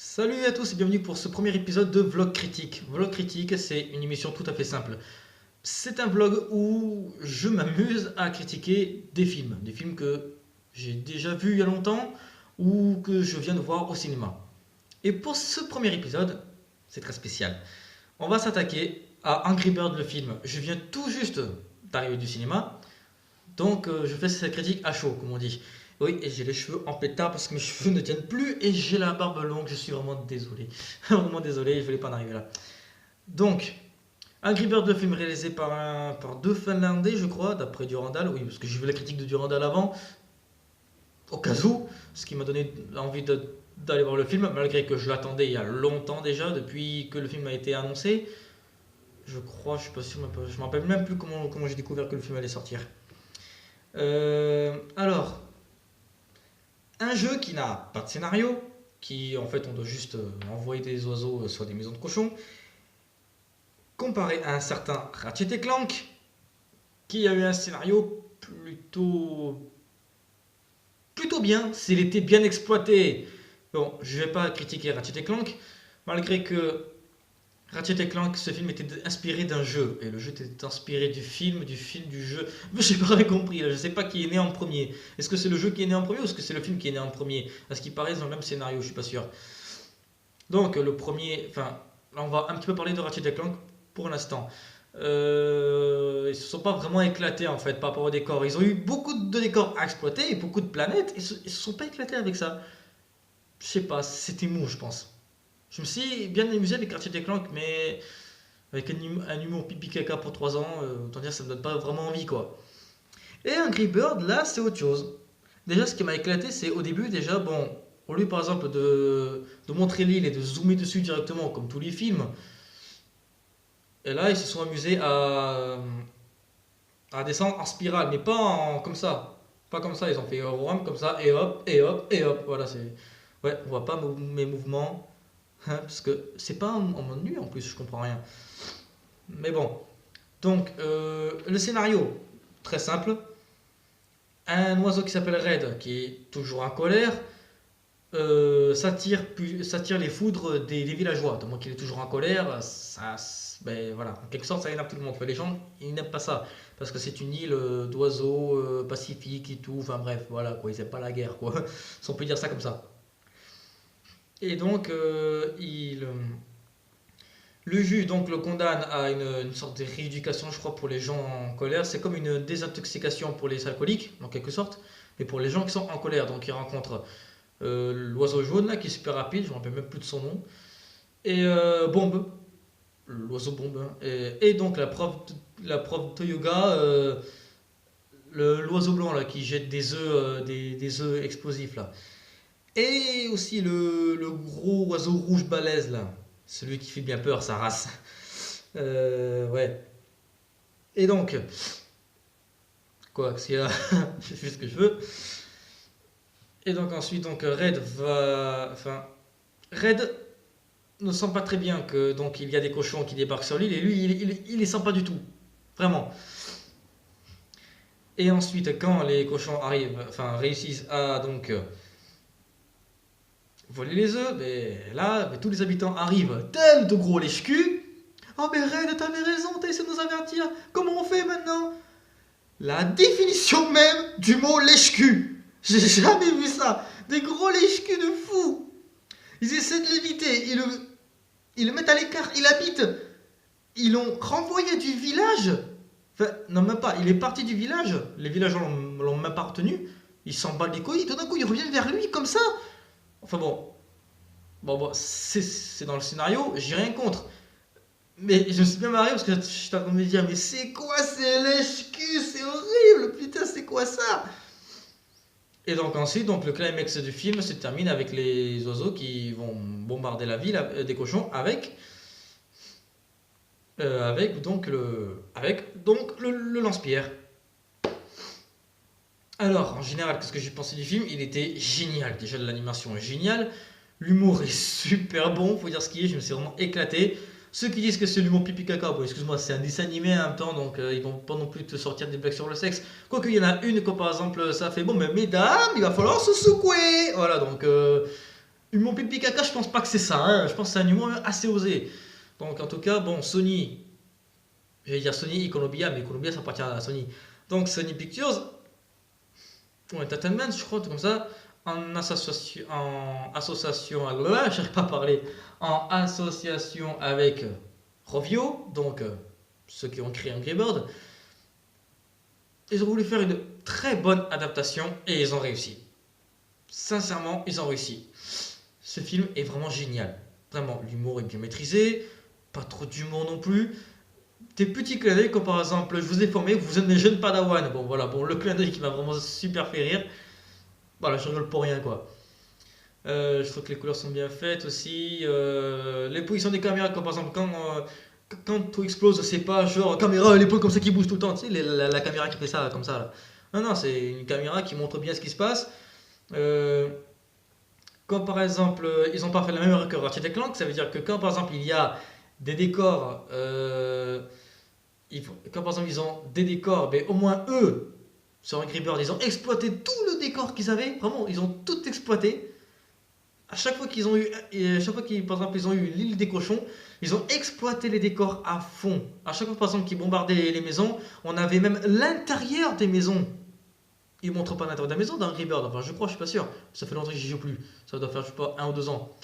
Salut à tous et bienvenue pour ce premier épisode de Vlog Critique. Vlog Critique, c'est une émission tout à fait simple. C'est un vlog où je m'amuse à critiquer des films que j'ai déjà vus il y a longtemps ou que je viens de voir au cinéma. Et pour ce premier épisode, c'est très spécial. On va s'attaquer à Angry Bird le film. Je viens tout juste d'arriver du cinéma, donc je fais cette critique à chaud, comme on dit. Oui, et j'ai les cheveux en pétard parce que mes cheveux ne tiennent plus et j'ai la barbe longue, je suis vraiment désolé. Vraiment désolé, je voulais pas en arriver là. Donc, Angry Bird, le film réalisé par deux Finlandais, je crois, d'après Durandal. Oui, parce que j'ai vu la critique de Durandal avant, au cas où, ce qui m'a donné envie d'aller voir le film, malgré que je l'attendais il y a longtemps déjà, depuis que le film a été annoncé. Je crois, je suis pas sûr, je me rappelle même plus comment j'ai découvert que le film allait sortir. Alors, un jeu qui n'a pas de scénario, qui en fait on doit juste envoyer des oiseaux sur des maisons de cochons, comparé à un certain Ratchet Clank, qui a eu un scénario plutôt bien, s'il était bien exploité. Bon, je vais pas critiquer Ratchet Clank, malgré que Ratchet Clank, ce film était inspiré d'un jeu, et le jeu était inspiré du jeu. J'ai pas rien compris, là. Je sais pas qui est né en premier. Est-ce que c'est le jeu qui est né en premier ou est-ce que c'est le film qui est né en premier? À ce qui paraît, dans le même scénario, je suis pas sûr. Donc, le premier. Enfin, là, on va un petit peu parler de Ratchet Clank pour l'instant. Ils se sont pas vraiment éclatés en fait par rapport au décor. Ils ont eu beaucoup de décors à exploiter et beaucoup de planètes, et ils se sont pas éclatés avec ça. Je sais pas, c'était mou, je pense. Je me suis bien amusé avec Ratchet Clank, mais avec un humour pipi caca pour 3 ans, autant dire ça me donne pas vraiment envie quoi. Et Angry Bird, là, c'est autre chose. Déjà, ce qui m'a éclaté, c'est au début, déjà, bon, au lieu par exemple de montrer l'île et de zoomer dessus directement, comme tous les films, et là, ils se sont amusés à descendre en spirale, mais pas comme ça. Pas comme ça, ils ont fait ram comme ça, et hop, et hop, et hop. Voilà, c'est. Ouais, on voit pas mes mouvements, hein, parce que c'est pas en mode nu en plus, je comprends rien. Mais bon. Donc, le scénario, très simple. Un oiseau qui s'appelle Red, qui est toujours en colère, s'attire les foudres des villageois. Donc qu'il est toujours en colère, ben, voilà, en quelque sorte ça énerve tout le monde. Les gens, ils n'aiment pas ça, parce que c'est une île d'oiseaux pacifiques et tout, enfin bref, voilà, quoi, ils n'aiment pas la guerre, quoi, si on peut dire ça comme ça. Et donc, le juge donc, le condamne à une sorte de rééducation, je crois, pour les gens en colère. C'est comme une désintoxication pour les alcooliques, en quelque sorte, mais pour les gens qui sont en colère. Donc ils rencontrent l'oiseau jaune, là, qui est super rapide, je ne me rappelle même plus de son nom, et Bombe, l'oiseau Bombe, hein. Et donc la prof de yoga, l'oiseau blanc, là, qui jette des œufs, des œufs explosifs, là. Et aussi le gros oiseau rouge balèze, là. Celui qui fait bien peur, sa race. Ouais. Et donc, quoi, c'est je fais ce que je veux. Et donc ensuite, donc Red va, enfin, Red ne sent pas très bien que donc il y a des cochons qui débarquent sur l'île et lui, il les sent pas du tout, vraiment. Et ensuite, quand les cochons arrivent, enfin réussissent à donc voler les œufs, ben là, ben, tous les habitants arrivent tels de gros lèche-cul. Oh mais Red, t'avais raison, t'as essayé de nous avertir. Comment on fait maintenant? La définition même du mot lèche-cul. J'ai jamais vu ça. Des gros lèche-cul de fou. Ils essaient de l'éviter. Ils le mettent à l'écart. Il habite. Ils l'ont renvoyé du village. Enfin, non, même pas. Il est parti du village. Les villageois l'ont même pas retenu. Il s'en bat les couilles. Tout d'un coup, ils reviennent vers lui comme ça. Enfin bon. Bon, c'est dans le scénario. J'ai rien contre. Mais je me suis bien marré parce que j'étais en train de me dire, mais c'est quoi ces lèche-cul? C'est horrible. Putain, c'est quoi ça? Et donc ensuite, donc, le climax du film se termine avec les oiseaux qui vont bombarder la ville des cochons avec le lance-pierre. Alors, en général, qu'est-ce que j'ai pensé du film? Il était génial. Déjà, l'animation est géniale. L'humour est super bon, faut dire ce qui est. Je me suis vraiment éclaté. Ceux qui disent que c'est l'humour pipi caca, bon, excuse-moi, c'est un dessin animé en même temps, donc ils vont pas non plus te sortir des blagues sur le sexe. Quoique, il y en a une, comme par exemple, ça fait bon, mais mesdames, il va falloir se secouer. Voilà, donc Humour pipi caca, je pense pas que c'est ça, hein. Je pense que c'est un humour assez osé. Donc en tout cas, bon, Sony, j'allais dire Sony Economia, mais Economia ça appartient à Sony. Donc Sony Pictures, ou Entertainment, je crois, tout comme ça, en association, j'arrive pas à parler, en association avec Rovio, donc ceux qui ont créé Angry Bird, ils ont voulu faire une très bonne adaptation et ils ont réussi. Sincèrement, ils ont réussi. Ce film est vraiment génial. Vraiment, l'humour est bien maîtrisé, pas trop d'humour non plus. Des petits clins d'œil, comme par exemple, je vous ai formé, vous êtes mes jeunes padawans. Bon, voilà, bon, le clin d'œil qui m'a vraiment super fait rire. Voilà, je rigole pour rien, quoi. Je trouve que les couleurs sont bien faites aussi. Les positions des caméras, comme par exemple, quand tout explose, c'est pas genre caméra, l'épaule comme ça qui bouge tout le temps. Tu sais, la caméra qui fait ça, comme ça, là. Non, non, c'est une caméra qui montre bien ce qui se passe. Euh, Quand par exemple, ils n'ont pas fait la même erreur que Ratchet Clank, ça veut dire que quand par exemple il y a des décors, quand par exemple ils ont des décors, mais au moins eux, sur Angry Bird, ils ont exploité tout le décor qu'ils avaient, vraiment, ils ont tout exploité. À chaque fois qu'ils ont eu, et à chaque fois qu'ils, par exemple, ils ont eu l'île des cochons, ils ont exploité les décors à fond. À chaque fois, par exemple, qu'ils bombardaient les maisons, on avait même l'intérieur des maisons. Ils montrent pas l'intérieur de la maison dans Angry Bird, enfin je crois, je suis pas sûr. Ça fait longtemps que j'y joue plus. Ça doit faire, je sais pas, 1 ou 2 ans.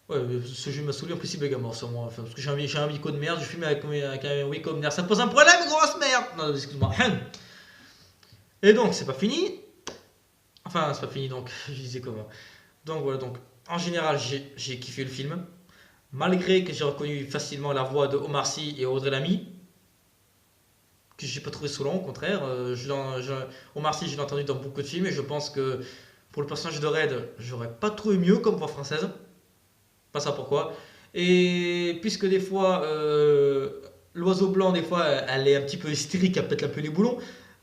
Ouais, ce jeu m'a saoulé, en plus il bug à mort sur moi. Enfin, parce que j'ai un Wico de merde, je filme avec un Wico de merde. Ça me pose un problème, grosse merde. Non, excuse-moi. Et donc, c'est pas fini. Enfin, c'est pas fini, donc, je disais comment. Donc voilà, donc, en général, j'ai kiffé le film. Malgré que j'ai reconnu facilement la voix de Omar Sy et Audrey Lamy, que j'ai pas trouvé saoulant, au contraire. Omar Sy, je l'ai entendu dans beaucoup de films et je pense que pour le personnage de Red, j'aurais pas trouvé mieux comme voix française. Pas ça pourquoi. Et puisque des fois, l'oiseau blanc, des fois, elle est un petit peu hystérique, elle pète un peu les boulons.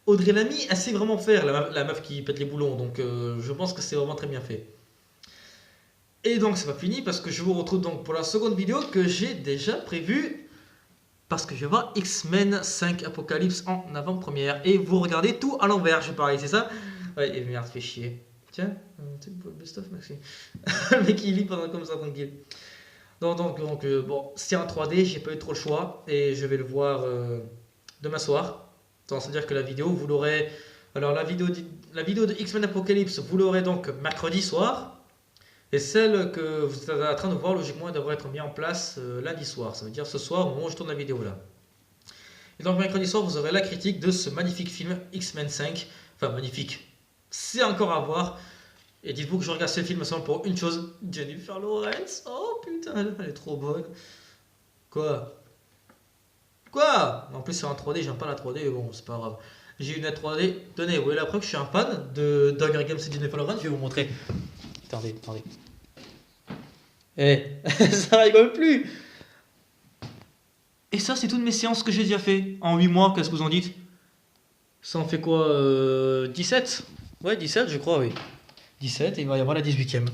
Audrey Lamy, elle sait vraiment faire la meuf qui pète les boulons. Donc je pense que c'est vraiment très bien fait. Et donc c'est pas fini parce que je vous retrouve donc pour la seconde vidéo que j'ai déjà prévue. Parce que je vais voir X-Men 5 Apocalypse en avant-première. Et vous regardez tout à l'envers, je parie, c'est ça? Ouais, et merde, fait chier. Tiens, pour le best-of, Maxime. Le mec il lit pendant comme ça, tranquille. Bon, c'est en 3D, j'ai pas eu trop le choix. Et je vais le voir demain soir. Donc, c'est-à-dire que la vidéo, vous l'aurez. Alors, la vidéo de X-Men Apocalypse, vous l'aurez donc mercredi soir. Et celle que vous êtes en train de voir, logiquement, elle devrait être mise en place lundi soir. Ça veut dire ce soir, au moment où je tourne la vidéo là. Et donc, mercredi soir, vous aurez la critique de ce magnifique film X-Men 5. Enfin, magnifique. C'est encore à voir. Et dites-vous que je regarde ce film seulement pour une chose, Jennifer Lawrence. Oh putain, elle est trop bonne. Quoi? En plus, c'est en 3D, j'aime pas la 3D, mais bon, c'est pas grave. J'ai une 3D. Tenez, vous voyez la preuve que je suis un fan de Hunger Games et Jennifer Lawrence, je vais vous montrer. Attendez. Eh, ça rigole plus. Et ça, c'est toutes mes séances que j'ai déjà fait. En 8 mois, qu'est-ce que vous en dites? Ça en fait quoi 17? Ouais, 17, je crois, oui. 17, et il va y avoir la 18e.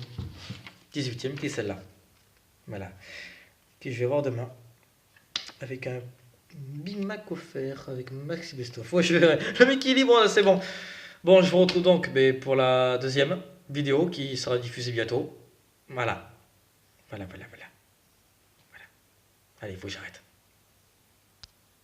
18e qui est celle-là. Voilà. Que je vais voir demain. Avec un Big Mac offert avec Maxi Bestoff. Ouais, je verrai. Le mec il est libre, c'est bon. Bon, je vous retrouve donc pour la deuxième vidéo qui sera diffusée bientôt. Voilà. Voilà. Allez, il faut que j'arrête.